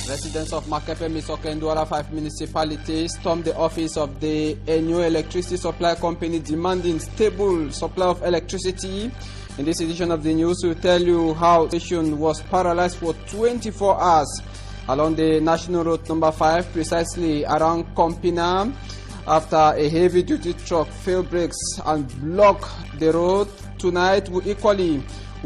Residents of Makepe, Misoke, and Douala 5 municipalities stormed the office of the new electricity supply company demanding stable supply of electricity. In this edition of the news, we'll tell you how the station was paralyzed for 24 hours along the National Road number 5, precisely around Kompina, after a heavy-duty truck failed brakes and blocked the road. Tonight, we'll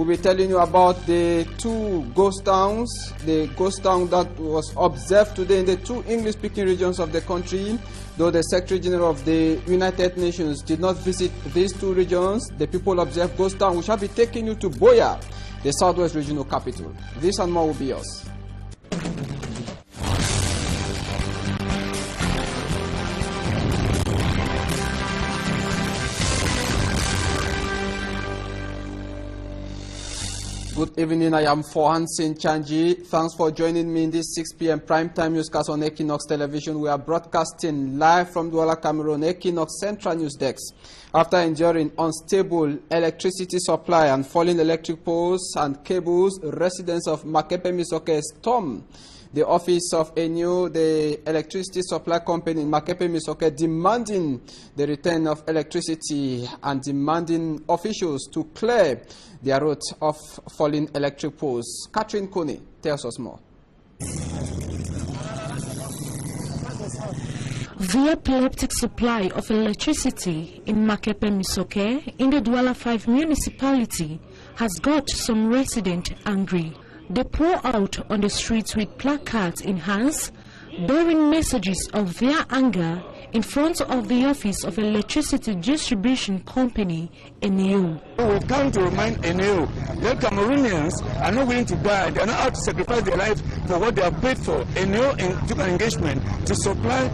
be telling you about the two ghost towns, the ghost town that was observed today in the two English-speaking regions of the country. Though the Secretary General of the United Nations did not visit these two regions, the people observed ghost town. We shall be taking you to Boya, the Southwest Regional Capital. This and more will be yours. Good evening, I am HANSON Chanji. Thanks for joining me in this 6 p.m. primetime newscast on Equinox Television. We are broadcasting live from Douala, Cameroon, Equinox Central News Desk. After enduring unstable electricity supply and falling electric poles and cables, residents of Makepe Misoke stormed the office of the electricity supply company in Makepe Misoke, demanding the return of electricity and demanding officials to clear their route of falling electric poles. Catherine Kone tells us more. The epileptic supply of electricity in Makepe Misoke in the Douala 5 municipality has got some residents angry. They pour out on the streets with placards in hands, bearing messages of their anger in front of the office of electricity distribution company, NEO. We come to remind NEO that Cameroonians are not willing to die. They are not out to sacrifice their lives for what they have paid for. NEO took an engagement to supply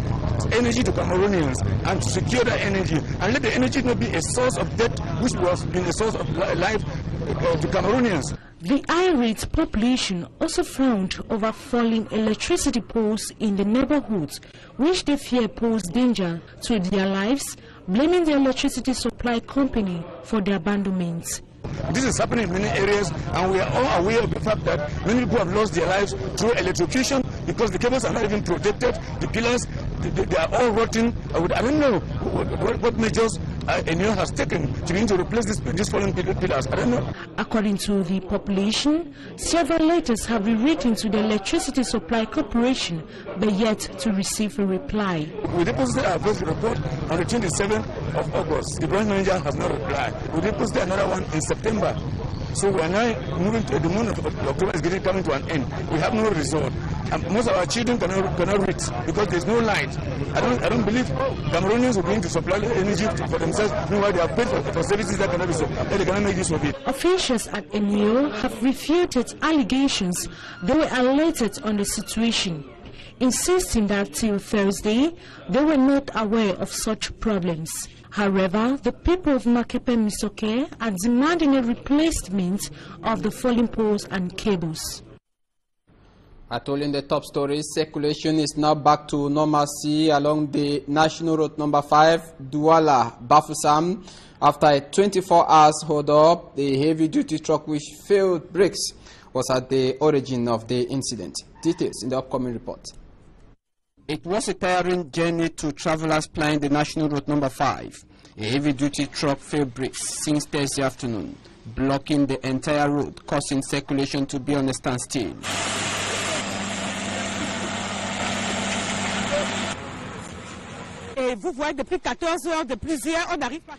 energy to Cameroonians and to secure that energy, and let the energy not be a source of death, which was been a source of life to Cameroonians. The irate population also frowned over falling electricity poles in the neighborhoods, which they fear pose danger to their lives, blaming the electricity supply company for the abandonment. This is happening in many areas, and we are all aware of the fact that many people have lost their lives through electrocution because the cables are not even protected, the pillars, they are all rotting. I don't know what measures NEO has taken to begin to replace these fallen pillars. I don't know. According to the population, several letters have been written to the Electricity Supply Corporation, but yet to receive a reply. We deposited our first report on the 27th of August. The branch manager has not replied. We deposited another one in September. So we are now moving to the month of October is coming to an end. We have no result. And most of our children cannot read because there's no light. I don't believe Cameroonians will be able to supply energy for themselves. Meanwhile, they have paid for services that cannot be supplied. They cannot make use of it. Officials at NEO have refuted allegations they were alerted on the situation, insisting that till Thursday they were not aware of such problems. However, the people of Makepe Misoke are demanding a replacement of the falling poles and cables. I told you in the top stories, circulation is now back to normalcy along the National Road number 5, Douala, Bafoussam. After a 24 hours hold up, the heavy-duty truck which failed brakes was at the origin of the incident. Details in the upcoming report. It was a tiring journey to travelers plying the National Road number 5. A heavy-duty truck failed brakes since Thursday afternoon, blocking the entire road, causing circulation to be on a standstill.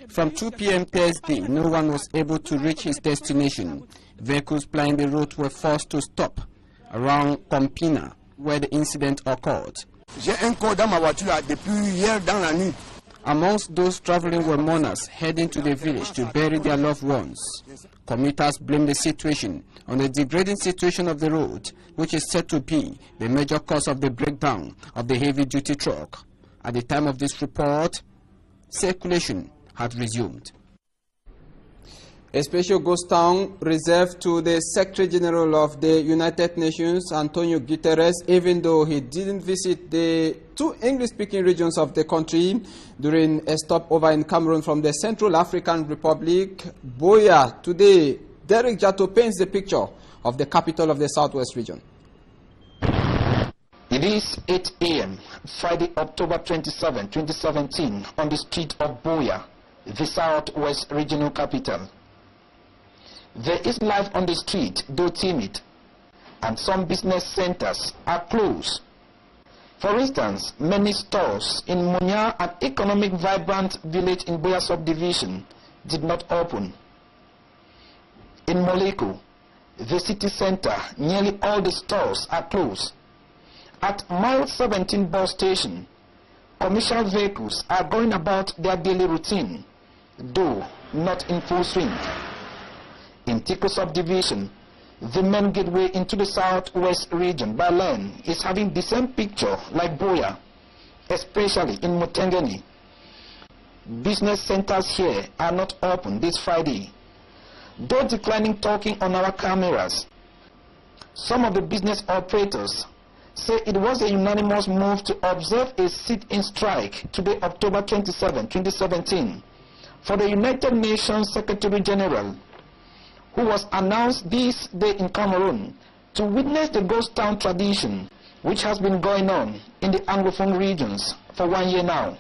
From 2 p.m. Thursday, no one was able to reach his destination. Vehicles plying the road were forced to stop around Kompina, where the incident occurred. Amongst those traveling were mourners heading to the village to bury their loved ones. Commuters blame the situation on the degrading situation of the road, which is said to be the major cause of the breakdown of the heavy-duty truck. At the time of this report, circulation had resumed. A special ghost town reserved to the Secretary General of the United Nations, Antonio Guterres, even though he didn't visit the two English-speaking regions of the country during a stopover in Cameroon from the Central African Republic, Boya. Today, Derek Jato paints the picture of the capital of the Southwest region. It is 8 a.m. Friday, October 27, 2017, on the street of Boya, the southwest regional capital. There is life on the street, though timid, and some business centers are closed. For instance, many stores in Munya, an economic vibrant village in Boya subdivision, did not open. In Moleko, the city center, nearly all the stores are closed. At Mile 17 bus station, commercial vehicles are going about their daily routine, though not in full swing. In Tiko subdivision, the main gateway into the southwest region by land is having the same picture like Boya, especially in Mutengeni. Business centers here are not open this Friday, though declining talking on our cameras. Some of the business operators say it was a unanimous move to observe a sit-in strike today, October 27, 2017, for the United Nations Secretary General, who was announced this day in Cameroon to witness the ghost town tradition which has been going on in the Anglophone regions for 1 year now.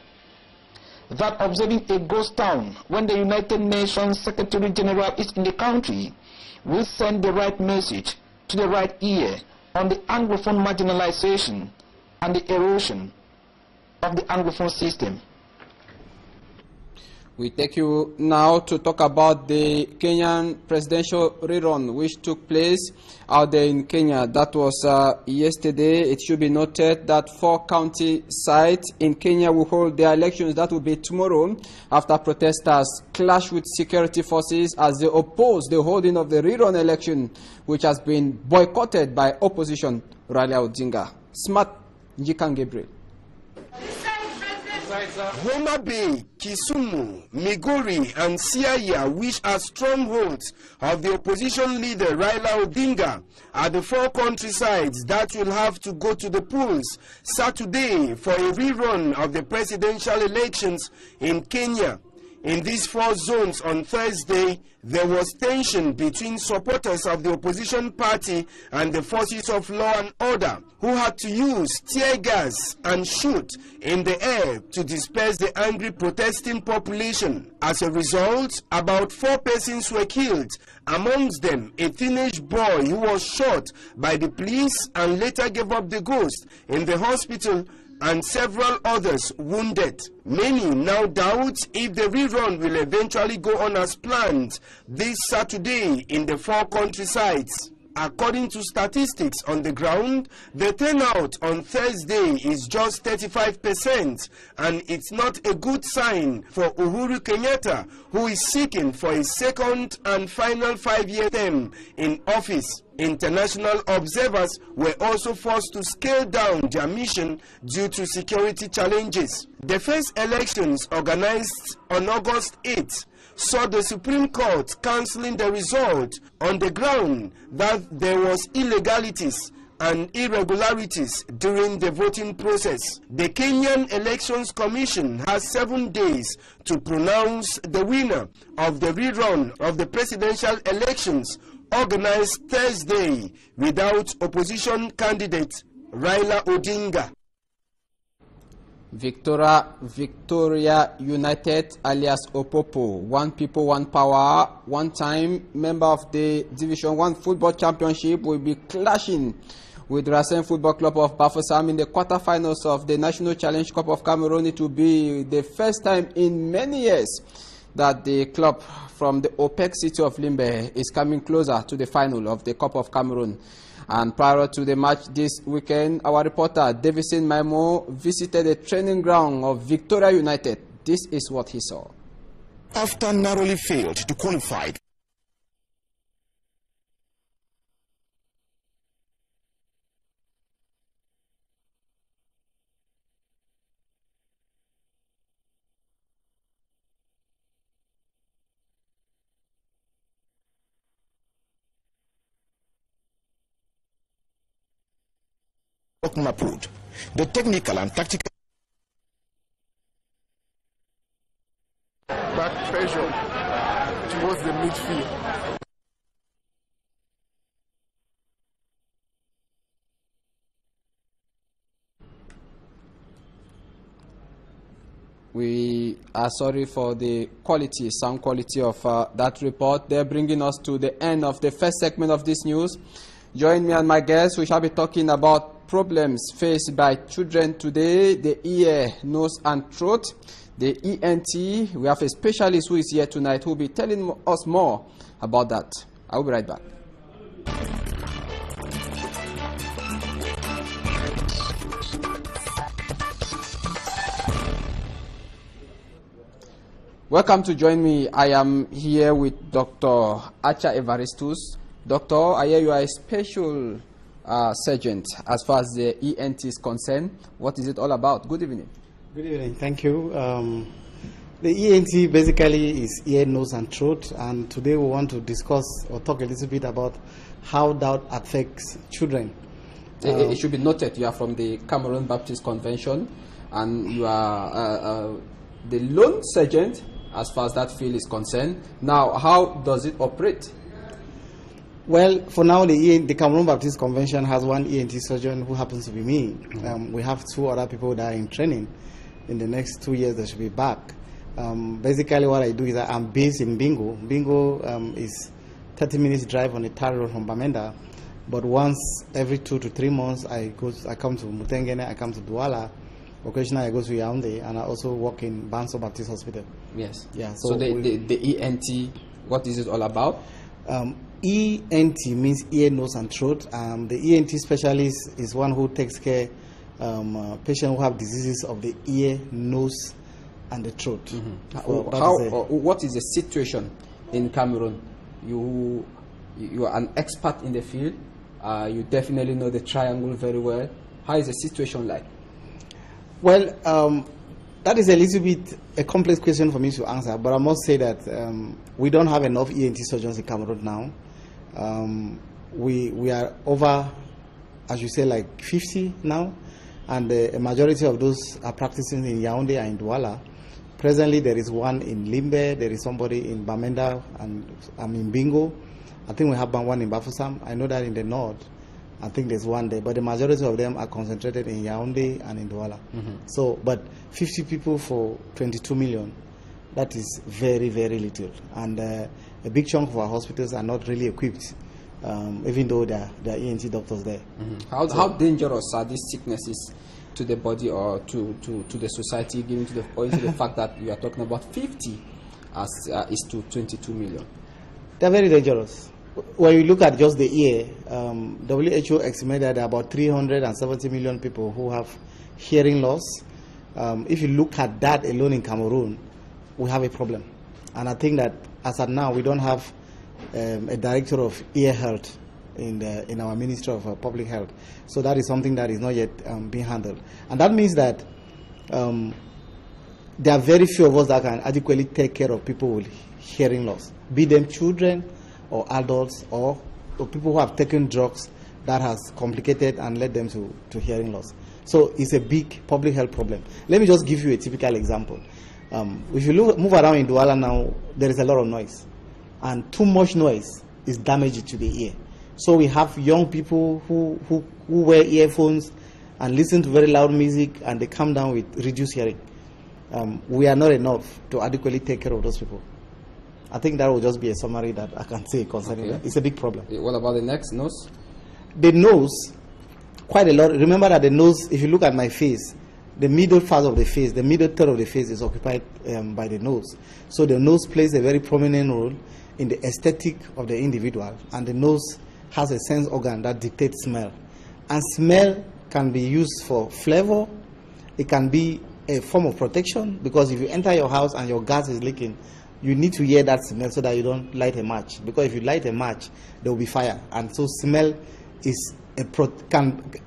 That observing a ghost town when the United Nations Secretary General is in the country will send the right message to the right ear on the Anglophone marginalization and the erosion of the Anglophone system. We take you now to talk about the Kenyan presidential rerun which took place out there in Kenya. That was yesterday. It should be noted that 4 county sites in Kenya will hold their elections. That will be tomorrow after protesters clash with security forces as they oppose the holding of the rerun election, which has been boycotted by opposition Raila Odinga. Smart Njikan Gabriel. Homa Bay, Kisumu, Migori, and Siaya, which are strongholds of the opposition leader Raila Odinga, are the 4 countrysides that will have to go to the polls Saturday for a rerun of the presidential elections in Kenya. In these 4 zones on Thursday, there was tension between supporters of the opposition party and the forces of law and order, who had to use tear gas and shoot in the air to disperse the angry protesting population. As a result, about 4 persons were killed, amongst them a teenage boy who was shot by the police and later gave up the ghost in the hospital, and several others wounded. Many now doubt if the rerun will eventually go on as planned this Saturday in the 4 countrysides. According to statistics on the ground, the turnout on Thursday is just 35%, and it's not a good sign for Uhuru Kenyatta, who is seeking for a second and final 5-year term in office. International observers were also forced to scale down their mission due to security challenges. The first elections, organized on August 8, saw the Supreme Court cancelling the result on the ground that there was illegalities and irregularities during the voting process. The Kenyan Elections Commission has 7 days to pronounce the winner of the rerun of the presidential elections organized Thursday without opposition candidate Raila Odinga. Victoria United alias Opopo, One People, One Power, one-time member of the Division 1 Football Championship, will be clashing with Racine Football Club of Bafoussam in the quarterfinals of the National Challenge Cup of Cameroon. It will be the first time in many years that the club from the OPEC city of Limbe is coming closer to the final of the Cup of Cameroon. And prior to the match this weekend, our reporter Davison Maimo visited the training ground of Victoria United. This is what he saw. After narrowly failed to qualify the technical and tactical back pressure towards the midfield. We are sorry for the sound quality of that report. They're bringing us to the end of the first segment of this news. Join me and my guests. We shall be talking about problems faced by children today, the ear, nose and throat, the ENT. We have a specialist who is here tonight who will be telling us more about that. I will be right back. Welcome to join me. I am here with Dr. Acha Evaristus. Doctor, I hear you are a special surgeon as far as the ENT is concerned. What is it all about? Good evening. Good evening. Thank you. The ENT basically is ear, nose, and throat. And today we want to discuss or talk a little bit about how that affects children. It should be noted you are from the Cameroon Baptist Convention, and you are the lone surgeon as far as that field is concerned. Now, how does it operate? Well, for now, the Cameroon Baptist Convention has one ENT surgeon who happens to be me. We have two other people that are in training. In the next 2 years, they should be back. Basically, what I do is that I'm based in Bingo. Bingo is 30 minutes drive on a tar road from Bamenda. But once every 2 to 3 months, I come to Mutengene, I come to Douala. Occasionally, I go to Yaoundé, and I also work in Banso Baptist Hospital. Yes. Yeah. So the ENT, what is it all about? ENT means ear, nose, and throat. The ENT specialist is one who takes care of patients who have diseases of the ear, nose, and the throat. Mm-hmm. What is the situation in Cameroon? You are an expert in the field. You definitely know the triangle very well. How is the situation like? Well, that is a little bit a complex question for me to answer, but I must say that we don't have enough ENT surgeons in Cameroon now. We are over, as you say, like 50 now, and a majority of those are practicing in Yaoundé and in Douala. Presently, there is one in Limbe, there is somebody in Bamenda, and I'm in Bingo. I think we have one in Bafoussam. I know that in the north, I think there's one there, but the majority of them are concentrated in Yaoundé and in Douala. Mm-hmm. So, but 50 people for 22 million, that is very, very little. And a big chunk of our hospitals are not really equipped, even though there are ENT doctors there. Mm-hmm. How dangerous are these sicknesses to the body or to the society, given to the fact that you are talking about 50 is to 22 million? They're very dangerous. When you look at just the ear, WHO estimated that about 370 million people who have hearing loss. If you look at that alone in Cameroon, we have a problem. And I think that as of now, we don't have a director of ear health in our Ministry of Public Health. So that is something that is not yet being handled. And that means that there are very few of us that can adequately take care of people with hearing loss, be them children or adults or people who have taken drugs that has complicated and led them to hearing loss. So it's a big public health problem. Let me just give you a typical example. If you move around in Douala now, there is a lot of noise. And too much noise is damaging to the ear. So we have young people who wear earphones and listen to very loud music, and they come down with reduced hearing. We are not enough to adequately take care of those people. I think that will just be a summary that I can say concerning that. It's a big problem. What about the next nose? The nose, quite a lot. Remember that the nose, if you look at my face, the middle part of the face, the middle third of the face is occupied by the nose. So the nose plays a very prominent role in the aesthetic of the individual, and the nose has a sense organ that dictates smell. And smell can be used for flavor. It can be a form of protection, because if you enter your house and your gas is leaking, you need to hear that smell so that you don't light a match. Because if you light a match, there will be fire. And so smell is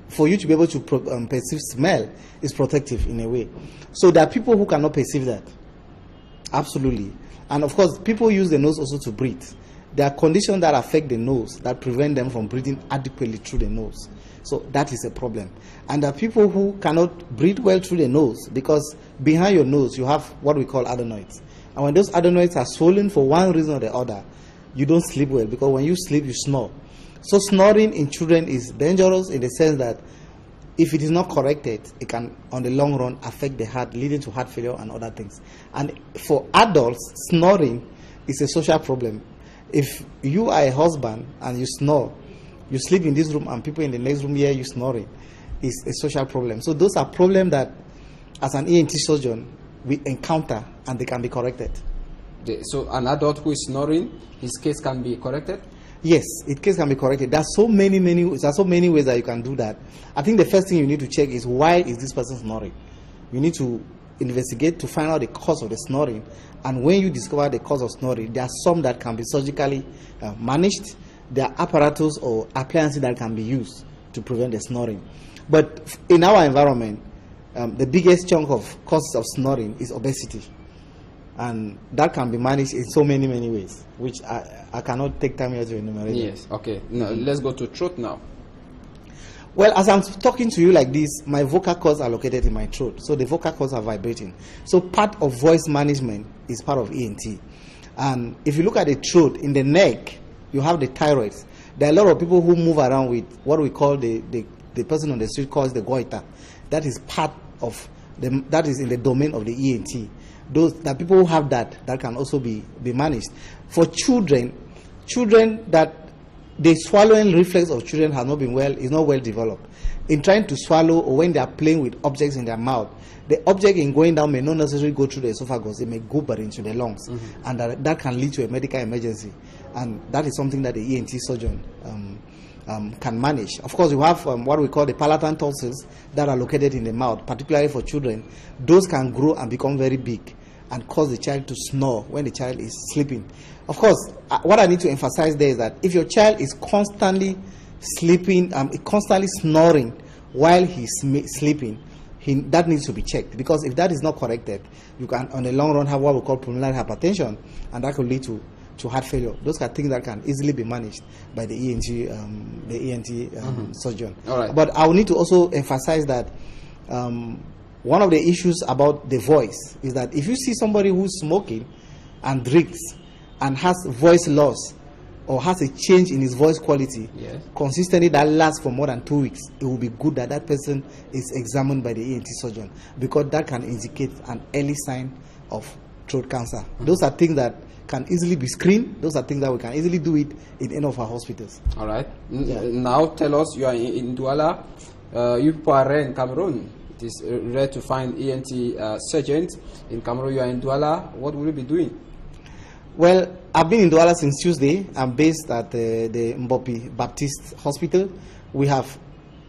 for you to be able to perceive smell is protective in a way. So there are people who cannot perceive that. Absolutely. And of course, people use the nose also to breathe. There are conditions that affect the nose that prevent them from breathing adequately through the nose. So that is a problem. And there are people who cannot breathe well through the nose because behind your nose you have what we call adenoids. And when those adenoids are swollen for one reason or the other, you don't sleep well, because when you sleep, you snore. So snoring in children is dangerous in the sense that if it is not corrected, it can, on the long run, affect the heart, leading to heart failure and other things. And for adults, snoring is a social problem. If you are a husband and you snore, you sleep in this room and people in the next room hear you snoring, it's a social problem. So those are problems that, as an ENT surgeon, we encounter and they can be corrected. So an adult who is snoring, his case can be corrected? Yes, it case can be corrected. There are so many ways that you can do that. I think the first thing you need to check is, why is this person snoring? You need to investigate to find out the cause of the snoring. And when you discover the cause of snoring, there are some that can be surgically managed. There are apparatus or appliances that can be used to prevent the snoring. But in our environment, the biggest chunk of causes of snoring is obesity. And that can be managed in so many ways, which I cannot take time here to enumerate. Yes, okay. Now, let's go to throat now. Well, as I'm talking to you like this, my vocal cords are located in my throat. So the vocal cords are vibrating. So part of voice management is part of ENT. And if you look at the throat, in the neck, you have the thyroid. There are a lot of people who move around with what we call the person on the street calls the goiter. That is part of that is in the domain of the ENT. The people who have that can also be managed. For children that the swallowing reflex of children is not well developed. In trying to swallow, or when they are playing with objects in their mouth, the object in going down may not necessarily go through the esophagus. It may go but into the lungs, and that can lead to a medical emergency. And that is something that the ENT surgeon can manage. Of course, you have what we call the palatal tonsils that are located in the mouth, particularly for children. Those can grow and become very big and cause the child to snore when the child is sleeping. Of course, what I need to emphasize there is that if your child is constantly sleeping, constantly snoring while he's sleeping, that needs to be checked. Because if that is not corrected, you can, on the long run, have what we call pulmonary hypertension, and that could lead to heart failure. Those are things that can easily be managed by the ENT surgeon. All right. But I will need to also emphasize that one of the issues about the voice is that if you see somebody who's smoking and drinks and has voice loss or has a change in his voice quality, yes, consistently that lasts for more than 2 weeks, it will be good that that person is examined by the ENT surgeon, because that can indicate an early sign of throat cancer. Those are things that can easily be screened. Those are things that we can easily do it in any of our hospitals. All right. Now tell us, you are in Douala. You people are rare in Cameroon. It is rare to find ENT surgeons in Cameroon. You are in Douala. What will you be doing? Well, I've been in Douala since Tuesday. I'm based at the Mbopi Baptist Hospital. We have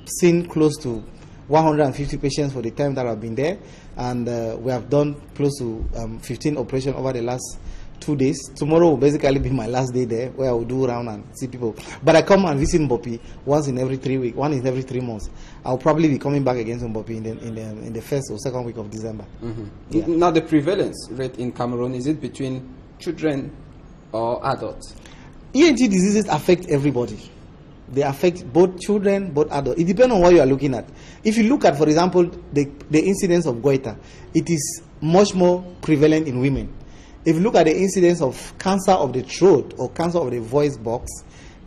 seen close to 150 patients for the time that I've been there, and we have done close to 15 operations over the last 2 days. Tomorrow will basically be my last day there, where I will do around and see people. But I come and visit Mbopi once in every 3 weeks, one in every 3 months. I'll probably be coming back again to Mbopi in the first or second week of December. Yeah. Now, the prevalence rate in Cameroon, is it between children or adults? ENT diseases affect everybody. They affect both children, both adults. It depends on what you are looking at. If you look at, for example, the incidence of goiter, it is much more prevalent in women. If you look at the incidence of cancer of the throat or cancer of the voice box,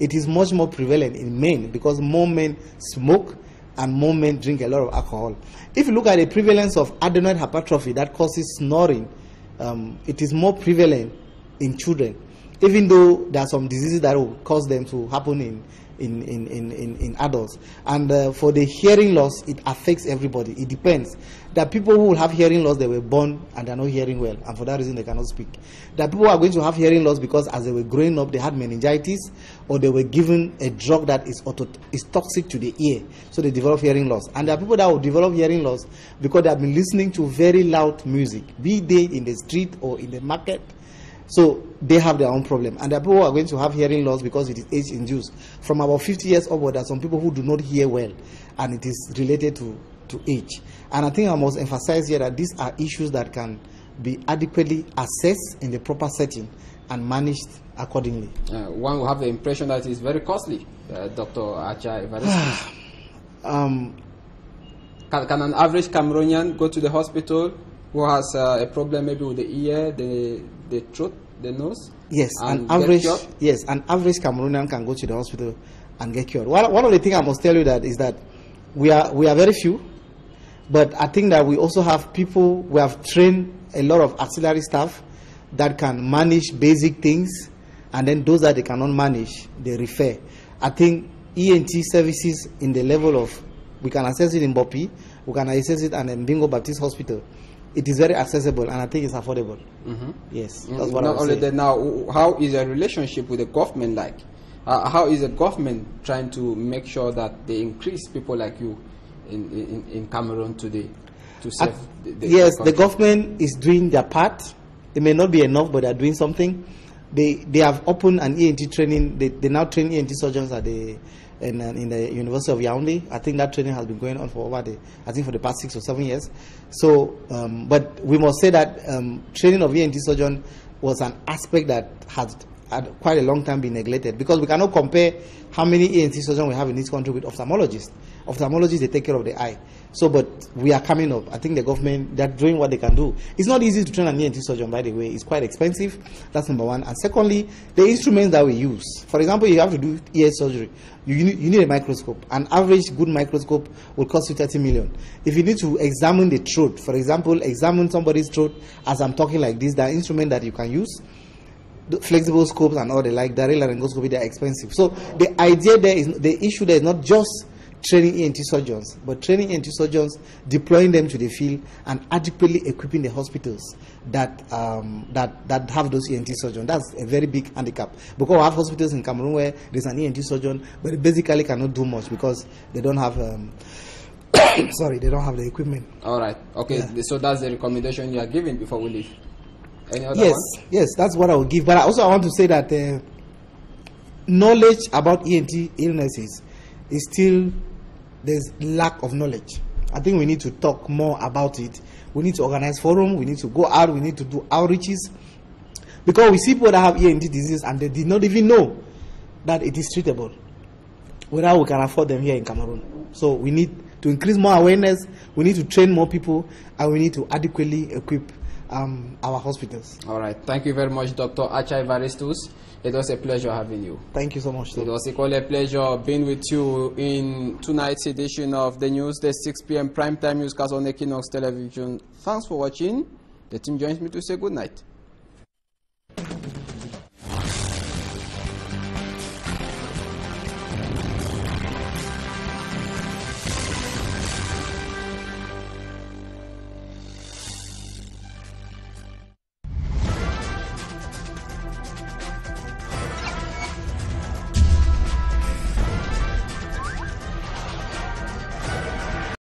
it is much more prevalent in men, because more men smoke and more men drink a lot of alcohol. If you look at the prevalence of adenoid hypertrophy that causes snoring, it is more prevalent in children, even though there are some diseases that will cause them to happen in adults. And for the hearing loss, it affects everybody. It depends. There are people who will have hearing loss, they were born and they are not hearing well, and for that reason they cannot speak. There are people who are going to have hearing loss because as they were growing up they had meningitis, or they were given a drug that is toxic to the ear, so they develop hearing loss. And there are people that will develop hearing loss because they have been listening to very loud music, be they in the street or in the market. So they have their own problem. And there are people who are going to have hearing loss because it is age-induced. From about 50 years onward, there are some people who do not hear well, and it is related to age. And I think I must emphasize here that these are issues that can be adequately assessed in the proper setting and managed accordingly. One will have the impression that it is very costly, Dr. Achai. Can an average Cameroonian go to the hospital who has a problem maybe with the ear, the throat, the nose? Yes, an average Cameroonian can go to the hospital and get cured. One of the things I must tell you is that we are very few, but I think that we also have people, we have trained a lot of auxiliary staff that can manage basic things, and then those that they cannot manage, they refer. I think ENT services in the level of, we can access it in Bopi, we can access it at Mbingo Baptist Hospital. It is very accessible, and I think it's affordable. Yes, that's what I would say. Not only that, now, how is the relationship with the government like? How is the government trying to make sure that they increase people like you in Cameroon today to serve yes, the government is doing their part. It may not be enough, but they're doing something. They have opened an ENT training. They now train ENT surgeons at in the University of Yaoundé. I think that training has been going on for over for the past 6 or 7 years. So, but we must say that training of ENT surgeon was an aspect that has had quite a long time been neglected, because we cannot compare how many ENT surgeons we have in this country with ophthalmologists. Ophthalmologists, they take care of the eye. So, but we are coming up. I think the government, they're doing what they can do. It's not easy to train an ENT surgeon, by the way. It's quite expensive. That's number one. And secondly, the instruments that we use. For example, you have to do ear surgery. You need a microscope. An average good microscope will cost you 30 million. If you need to examine the throat, for example, examine somebody's throat as I'm talking like this, there are instruments that you can use. The flexible scopes and all the like, direct laryngoscopy, they're expensive. So the idea there is, the issue there is not just training ENT surgeons, but training ENT surgeons, deploying them to the field, and adequately equipping the hospitals that have those ENT surgeons. That's a very big handicap, because we have hospitals in Cameroon where there's an ENT surgeon, but they basically cannot do much because they don't have sorry, they don't have the equipment. All right. Okay. Yeah. So that's the recommendation you are giving before we leave. Any other one? Yes, that's what I will give. But I want to say that knowledge about ENT illnesses is still, there's lack of knowledge. I think we need to talk more about it. We need to organize forum. We need to go out. We need to do outreaches, because we see people that have ENT disease and they did not even know that it is treatable, whether we can afford them here in Cameroon. So we need to increase more awareness. We need to train more people, and we need to adequately equip our hospitals. All right. Thank you very much, Dr. Achai Varistus. It was a pleasure having you. Thank you so much. It was equally a pleasure being with you in tonight's edition of the news, the 6 p.m. primetime newscast on Equinox Television. Thanks for watching. The team joins me to say good night.